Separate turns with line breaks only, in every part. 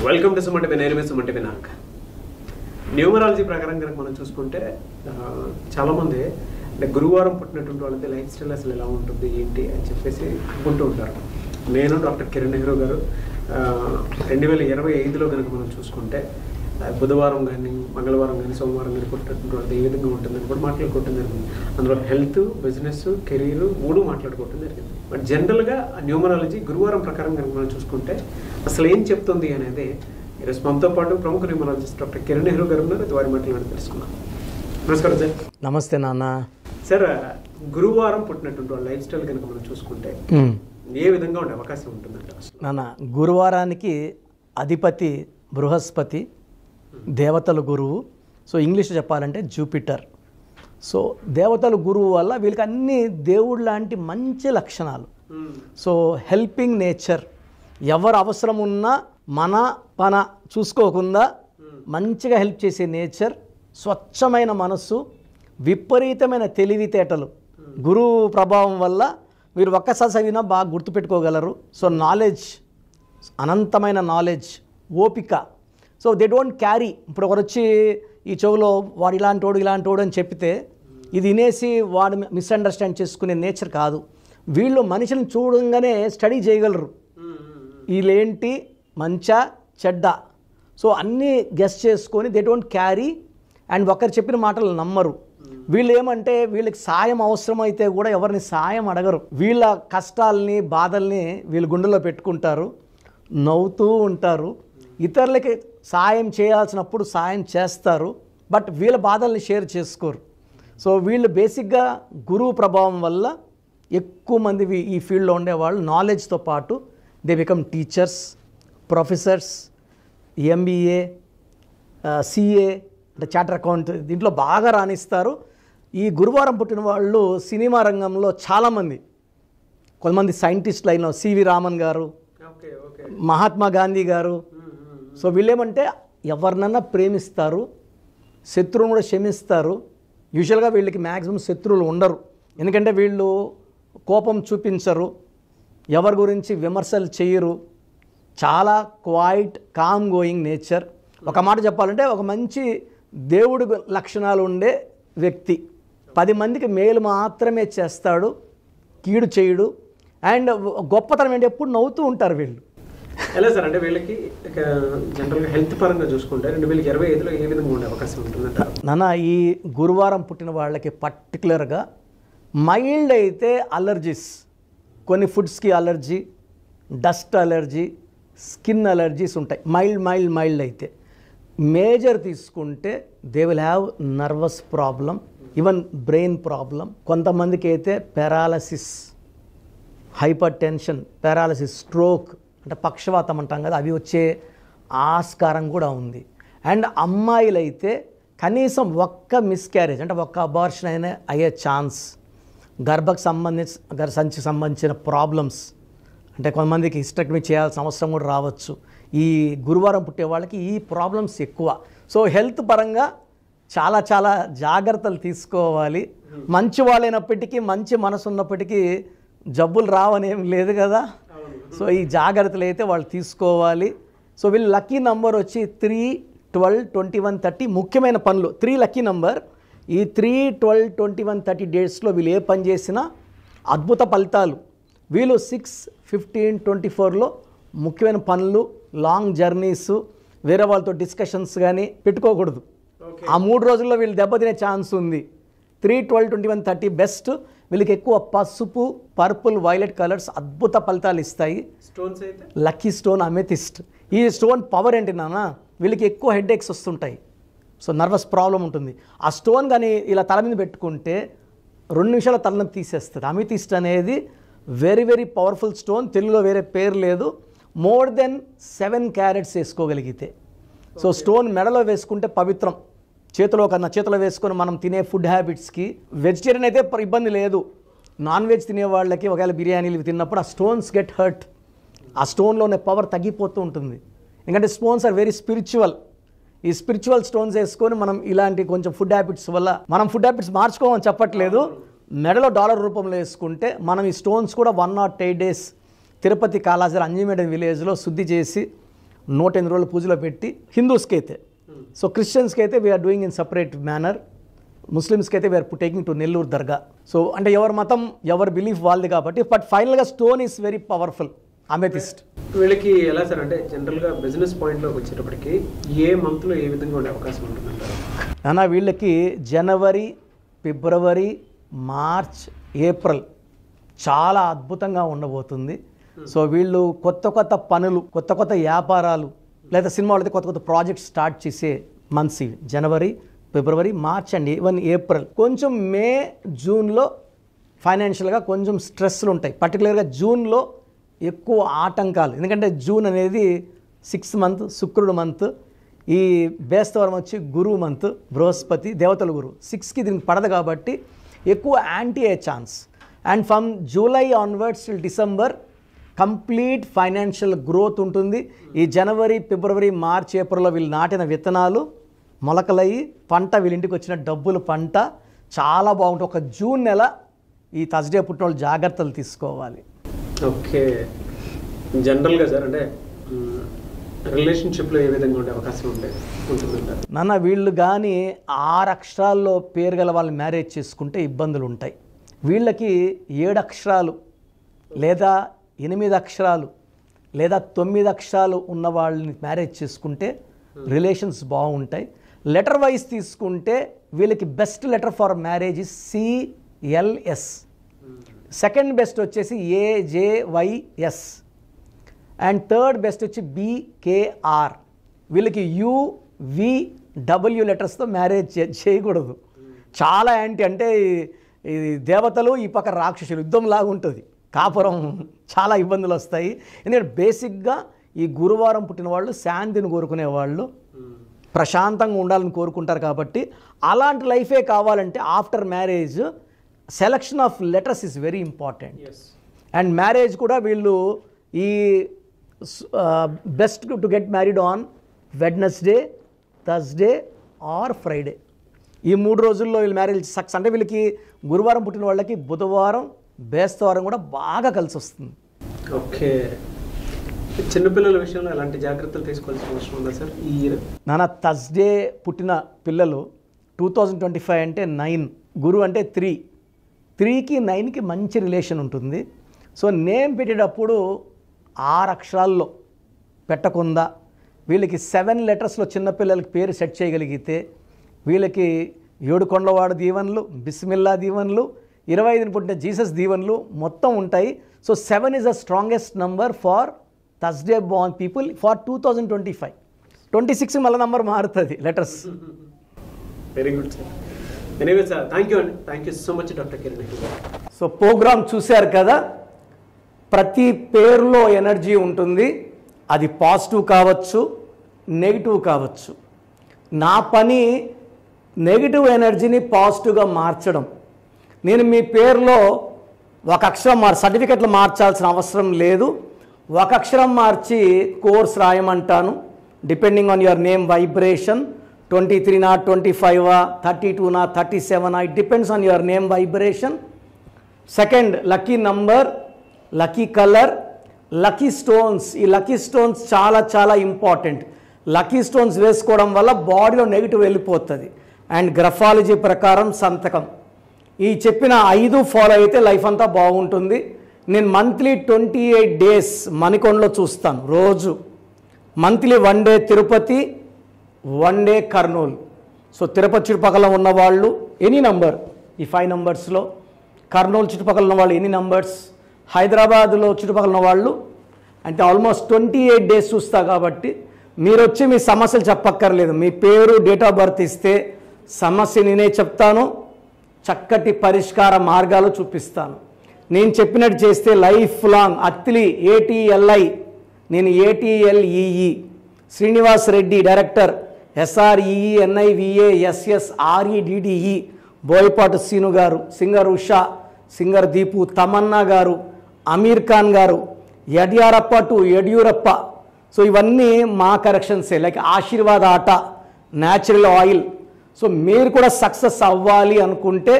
Welcome to Suman TV. నేను మీ Suman TV Nag. Numerology ప్రకారం కనుక మనం చూసుకుంటే చాలామంది అంటే గురువారం పుట్టినటువంటి వాళ్ళకి లైఫ్ స్టైల్ అసలు ఎలా ఉంటుంది ఏంటి అని చెప్పేసి అనుకుంటూ ఉంటారు. నేను డాక్టర్ కిరణ్ నెహ్రూ గారు 2025లో కనుక మనం చూసుకుంటే బుధవారం కానీ మంగళవారం కానీ సోమవారం కానీ పుట్టినటువంటి వాళ్ళకి ఏ విధంగా ఉంటుందని కూడా మాట్లాడుకోవటం జరిగింది. అందులో హెల్త్, బిజినెస్, కెరీర్ మూడు మాట్లాడుకోవటం జరిగింది. బట్ జనరల్గా న్యూమరాలజీ గురువారం ప్రకారం కనుక మనం చూసుకుంటే అసలు ఏం చెప్తుంది అనేది ఈరోజు మనతో పాటు ప్రముఖ న్యూమరాలజిస్ట్ డాక్టర్ కిరణ్ నెహ్రూ గారు ఉన్నారు. వారి మాటలు తెలుసుకున్నాం. నమస్కారం సార్.
నమస్తే నాన్న.
సార్, గురువారం పుట్టినటువంటి వాళ్ళ లైఫ్ స్టైల్ కనుక మనం చూసుకుంటే ఏ విధంగా ఉండే అవకాశం ఉంటుందంట?
నాన్న, గురువారానికి అధిపతి బృహస్పతి, దేవతల గురువు. సో ఇంగ్లీష్ చెప్పాలంటే జూపిటర్. సో దేవతల గురువు వల్ల వీళ్ళకి అన్ని దేవుడు లాంటి మంచి లక్షణాలు. సో హెల్పింగ్ నేచర్, ఎవరు అవసరం ఉన్నా మన పన చూసుకోకుండా మంచిగా హెల్ప్ చేసే నేచర్, స్వచ్ఛమైన మనస్సు, విపరీతమైన తెలివితేటలు. గురువు ప్రభావం వల్ల మీరు ఒక్కసారి చదివినా బాగా గుర్తుపెట్టుకోగలరు. సో నాలెడ్జ్, అనంతమైన నాలెడ్జ్, ఓపిక. So they don't carry. ఇప్పుడు ఒకరు వచ్చి ఈ చెవులో వాడు ఇలాంటోడు అని చెప్తే ఇది వినేసి వాడు మిస్అండర్స్టాండ్ చేసుకునే నేచర్ కాదు. వీళ్ళు మనిషిని చూడంగానే స్టడీ చేయగలరు. వీళ్ళేంటి, మంచా చెడ్డ, సో అన్నీ గెస్ చేసుకొని దే డోంట్ క్యారీ. అండ్ ఒకరు చెప్పిన మాటలు నమ్మరు. వీళ్ళు ఏమంటే వీళ్ళకి సాయం అవసరమైతే కూడా ఎవరిని సాయం అడగరు. వీళ్ళ కష్టాలని బాధల్ని వీళ్ళు గుండెలో పెట్టుకుంటారు, నవ్వుతూ ఉంటారు. ఇతరులకి సాయం చేయాల్సినప్పుడు సాయం చేస్తారు, బట్ వీళ్ళ బాధల్ని షేర్ చేసుకోరు. సో వీళ్ళు బేసిక్గా గురువు ప్రభావం వల్ల ఎక్కువ మంది ఈ ఫీల్డ్లో ఉండేవాళ్ళు నాలెడ్జ్తో పాటు they become teachers, professors, MBA, CA అంటే చార్టర్ అకౌంట్, దీంట్లో బాగా రాణిస్తారు. ఈ గురువారం పుట్టిన వాళ్ళు సినిమా రంగంలో చాలామంది, కొంతమంది సైంటిస్ట్ లైన్లో సివి రామన్ గారు, మహాత్మా గాంధీ గారు. సో వీళ్ళేమంటే ఎవరినన్నా ప్రేమిస్తారు, శత్రువును కూడా క్షమిస్తారు. యూజువల్గా వీళ్ళకి మ్యాక్సిమం శత్రువులు ఉండరు, ఎందుకంటే వీళ్ళు కోపం చూపించరు, ఎవరి గురించి విమర్శలు చేయరు. చాలా క్వైట్ కామ్ గోయింగ్ నేచర్. ఒక మాట చెప్పాలంటే ఒక మంచి దేవుడి లక్షణాలు ఉండే వ్యక్తి. 10 మందికి మేలు మాత్రమే చేస్తాడు, కీడు చేయడు. అండ్ గొప్పతనం ఏంటి, ఎప్పుడు నవ్వుతూ ఉంటారు వీళ్ళు.
ఎలా సార్, అంటే వీళ్ళకి జనరల్గా హెల్త్ పరంగా చూసుకుంటే 2025లో ఏ విధంగా ఉండే అవకాశం ఉంటుందంట?
నాన్న, ఈ గురువారం పుట్టిన వాళ్ళకి పర్టికులర్గా మైల్డ్ అయితే అలర్జీస్, కొన్ని ఫుడ్స్కి allergy, dust allergy, skin allergies ఉంటాయి. మైల్డ్ అయితే. మేజర్ తీసుకుంటే they will have nervous problem, even brain problem. కొంతమందికి అయితే paralysis, hypertension, paralysis, stroke అంటే పక్షవాతం అంటాం కదా, అవి వచ్చే ఆస్కారం కూడా ఉంది. అండ్ అమ్మాయిలైతే కనీసం ఒక్క మిస్క్యారేజ్ అంటే ఒక్క అబార్షన్ అయినా అయ్యే ఛాన్స్, సంచికి సంబంధించిన ప్రాబ్లమ్స్, అంటే కొంతమందికి హిస్టెక్టమీ చేయాల్సిన అవసరం కూడా రావచ్చు. ఈ గురువారం పుట్టే వాళ్ళకి ఈ ప్రాబ్లమ్స్ ఎక్కువ. సో హెల్త్ పరంగా చాలా చాలా జాగ్రత్తలు తీసుకోవాలి. మంచి వాళ్ళైనప్పటికీ, మంచి మనసు ఉన్నప్పటికీ జబ్బులు రావనేం లేదు కదా. సో ఈ జాగ్రత్తలు అయితే వాళ్ళు తీసుకోవాలి. సో వీళ్ళు లక్కీ నంబర్ వచ్చి 3, 12, 21, 30. ముఖ్యమైన పనులు 3 లక్కీ నంబర్. ఈ 3, 12, 21, 30 డేట్స్లో వీళ్ళు ఏ పని చేసినా అద్భుత ఫలితాలు. వీళ్ళు 6, 15, 24లో ముఖ్యమైన పనులు, లాంగ్ జర్నీస్, వేరే వాళ్ళతో డిస్కషన్స్ కానీ పెట్టుకోకూడదు. ఆ 3 రోజుల్లో వీళ్ళు దెబ్బతినే ఛాన్స్ ఉంది. 3, 12, 21, 30 బెస్ట్. వీళ్ళకి ఎక్కువ పసుపు, పర్పుల్, వైలెట్ కలర్స్ అద్భుత ఫలితాలు ఇస్తాయి.
స్టోన్స్ అయితే
లక్కీ స్టోన్ అమెథిస్ట్. ఈ స్టోన్ పవర్ ఏంటి నాన్న, వీళ్ళకి ఎక్కువ హెడేక్స్ వస్తుంటాయి, సో నర్వస్ ప్రాబ్లం ఉంటుంది. ఆ స్టోన్ కానీ ఇలా తల మీద పెట్టుకుంటే 2 నిమిషాల తలనొప్పి తీసేస్తుంది. అమెథిస్ట్ అనేది వెరీ వెరీ పవర్ఫుల్ స్టోన్. తెలుగులో వేరే పేరు లేదు. మోర్ దెన్ 7 క్యారెట్స్ వేసుకోగలిగితే. సో స్టోన్ మెడలో వేసుకుంటే పవిత్రం. చేతిలో వేసుకొని మనం తినే ఫుడ్ హ్యాబిట్స్కి, వెజిటేరియన్ అయితే ఇబ్బంది లేదు. నాన్ వెజ్ తినే వాళ్ళకి ఒకవేళ బిర్యానీలు తిన్నప్పుడు ఆ స్టోన్స్ గెట్ హర్ట్. ఆ స్టోన్లోనే పవర్ తగ్గిపోతూ ఉంటుంది. ఎందుకంటే స్టోన్స్ ఆర్ వెరీ స్పిరిచువల్. ఈ స్పిరిచువల్ స్టోన్స్ వేసుకొని మనం ఇలాంటి కొంచెం ఫుడ్ హ్యాబిట్స్ వల్ల, మనం ఫుడ్ హ్యాబిట్స్ మార్చుకోమని చెప్పట్లేదు, మెడలో డాలర్ రూపంలో వేసుకుంటే మనం ఈ స్టోన్స్ కూడా 108 days తిరుపతి కాళాజీ అంజిమేడ విలేజ్లో శుద్ధి చేసి 108 రోజులు పూజలో పెట్టి హిందూస్కి అయితే. సో క్రిస్టియన్స్కి అయితే we're doing in separate manner, ముస్లిమ్స్కి అయితే we're taking to Nellore dargah. So అంటే ఎవరి మతం ఎవరి బిలీఫ్ వాళ్ళది కాబట్టి, బట్ ఫైనల్గా stone is very powerful, amethyst.
వీళ్ళకి ఎలా సార్ అంటే జనరల్గా బిజినెస్ పాయింట్లోకి వచ్చేటప్పటికి ఏ మంత్లో ఏ విధంగా ఉండే అవకాశం ఉంటుందంటారు?
నాన్న వీళ్ళకి జనవరి, ఫిబ్రవరి, మార్చ్, ఏప్రిల్ చాలా అద్భుతంగా ఉండబోతుంది. సో వీళ్ళు కొత్త కొత్త పనులు, కొత్త కొత్త వ్యాపారాలు లేదా సినిమాలు అయితే కొత్త కొత్త ప్రాజెక్ట్స్ స్టార్ట్ చేసే మంత్స్ ఇవి. జనవరి, ఫిబ్రవరి, మార్చ్ అండ్ ఈవెన్ ఏప్రిల్. కొంచెం మే, జూన్లో ఫైనాన్షియల్గా కొంచెం స్ట్రెస్లు ఉంటాయి. పర్టికులర్గా జూన్లో ఎక్కువ ఆటంకాలు, ఎందుకంటే జూన్ అనేది 6th మంత్, శుక్రుడు మంత్. ఈ బేస్తవారం వచ్చి గురువు మంత్, బృహస్పతి దేవతల గురువు 6కి దీనికి పడదు కాబట్టి ఎక్కువ యాంటీ అయ్యే chance. And from July onwards till December complete financial growth ఉంటుంది. ఈ జనవరి, ఫిబ్రవరి, మార్చ్, ఏప్రిల్లో వీళ్ళు నాటిన విత్తనాలు మొలకలయ్యి పంట, వీళ్ళింటికి వచ్చిన డబ్బులు పంట చాలా బాగుంటుంది. ఒక జూన్ నెల ఈ థర్స్డే పుట్టిన వాళ్ళు జాగ్రత్తలు తీసుకోవాలి.
ఓకే, జనరల్గా సార్ అంటే రిలేషన్షిప్లో ఏ విధంగా ఉండే అవకాశం ఉంటుందంటారు?
నాన్న వీళ్ళు కానీ 6 అక్షరాల్లో పేరు గల వాళ్ళని మ్యారేజ్ చేసుకుంటే ఇబ్బందులు ఉంటాయి. వీళ్ళకి 7 అక్షరాలు లేదా 8 అక్షరాలు లేదా 9 అక్షరాలు ఉన్న వాళ్ళని మ్యారేజ్ చేసుకుంటే రిలేషన్స్ బాగుంటాయి. లెటర్ వైజ్ తీసుకుంటే వీళ్ళకి best letter for marriage is CLS. Second best వచ్చేసి AJYS అండ్ థర్డ్ బెస్ట్ వచ్చి BKR. వీళ్ళకి UVW లెటర్స్తో మ్యారేజ్ చేయకూడదు. చాలా అంటే ఈ దేవతలు ఈ పక్క రాక్షసులు యుద్ధం లాగా ఉంటుంది. కాపురం చాలా ఇబ్బందులు వస్తాయి. ఎందుకంటే బేసిక్గా ఈ గురువారం పుట్టిన వాళ్ళు శాంతిని కోరుకునే వాళ్ళు, ప్రశాంతంగా ఉండాలని కోరుకుంటారు. కాబట్టి అలాంటి లైఫే కావాలంటే after marriage selection of letters is very important. And marriage కూడా వీళ్ళు ఈ best to get married on Wednesday, Thursday or Friday. ఈ 3 రోజుల్లో వీళ్ళు మ్యారేజ్ సక్సెస్. అంటే వీళ్ళకి గురువారం పుట్టిన వాళ్ళకి బుధవారం, బేస్తవారం కూడా బాగా కలిసి వస్తుంది.
ఓకే, చిన్నపిల్లల విషయంలో ఎలాంటి జాగ్రత్తలు తీసుకోవాల్సిన అవసరం ఉందా సార్ ఈ ఇయర్?
నాన్న థర్స్డే పుట్టిన పిల్లలు 2025 అంటే 9, గురువు అంటే 3, 3కి 9కి మంచి రిలేషన్ ఉంటుంది. సో నేమ్ పెట్టేటప్పుడు 6 అక్షరాల్లో పెట్టకుండా వీళ్ళకి 7 లెటర్స్లో చిన్నపిల్లలకి పేరు సెట్ చేయగలిగితే వీళ్ళకి 7 కొండలవాడు దీవెనలు, బిస్మిల్లా దీవెనలు, 25ని పుట్టిన జీసస్ దీవెనలు మొత్తం ఉంటాయి. So 7 is the strongest number for Thursday born people for 2025. 26 మళ్ళీ నంబర్ మారుతుంది letters.
Very good sir. Anyway sir, thank you అండి. Thank you so much doctor Kiran.
So program చూశారు కదా, ప్రతి పేరులో ఎనర్జీ ఉంటుంది. అది పాజిటివ్ కావచ్చు, నెగిటివ్ కావచ్చు. నా పని నెగిటివ్ ఎనర్జీని పాజిటివ్గా మార్చడం. నేను మీ పేరులో ఒక అక్షరం సర్టిఫికెట్లు మార్చాల్సిన అవసరం లేదు. ఒక అక్షరం మార్చి కోర్స్ రాయమంటాను. Depending on your name vibration, 23 25 32 37 it depends on your name vibration. Second, lucky number, lucky colour, lucky stones. ఈ లక్కీ స్టోన్స్ చాలా చాలా ఇంపార్టెంట్. లక్కీ స్టోన్స్ వేసుకోవడం వల్ల బాడీలో నెగిటివ్ వెళ్ళిపోతుంది. అండ్ గ్రఫాలజీ ప్రకారం సంతకం. ఈ చెప్పిన 5 ఫాలో అయితే లైఫ్ అంతా బాగుంటుంది. నేను మంత్లీ 28 డేస్ మణికొండలో చూస్తాను రోజు. Monthly 1 day Tirupati, 1 day Kurnool. So Tirupati చుట్టుపక్కల ఉన్నవాళ్ళు ఎనీ నంబర్, ఈ 5 నంబర్స్లో, కర్నూలు చుట్టుపక్కల ఉన్న వాళ్ళు ఎనీ నంబర్స్, హైదరాబాద్లో చుట్టుపక్కల ఉన్న వాళ్ళు అంటే ఆల్మోస్ట్ 28 డేస్ చూస్తా. కాబట్టి మీరు వచ్చి మీ సమస్యలు చెప్పక్కర్లేదు. మీ పేరు, డేట్ ఆఫ్ బర్త్ ఇస్తే సమస్య నేనే చెప్తాను, చక్కటి పరిష్కార మార్గాలు చూపిస్తాను. నేను చెప్పినట్టు చేస్తే లైఫ్ లాంగ్. అత్తిలి ATLI, నేను ATLEE, Srinivas Reddy director, SREENIVASSREDDE, Boyapati Seenu గారు, సింగర్ ఉషా, సింగర్ దీపు, తమన్నా గారు, అమీర్ ఖాన్ గారు, యడ్యారప్ప టు యడ్యూరప్ప. సో ఇవన్నీ మా కరెక్షన్సే. లైక్ ఆశీర్వాద్ ఆట, న్యాచురల్ ఆయిల్. సో మీరు కూడా సక్సెస్ అవ్వాలి అనుకుంటే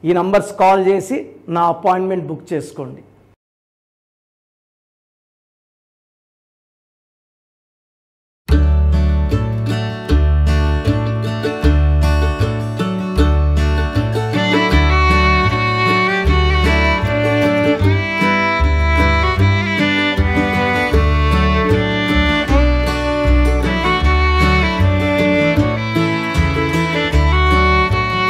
ఈ నంబర్స్ కాల్ చేసి నా అపాయింట్మెంట్ బుక్ చేసుకోండి.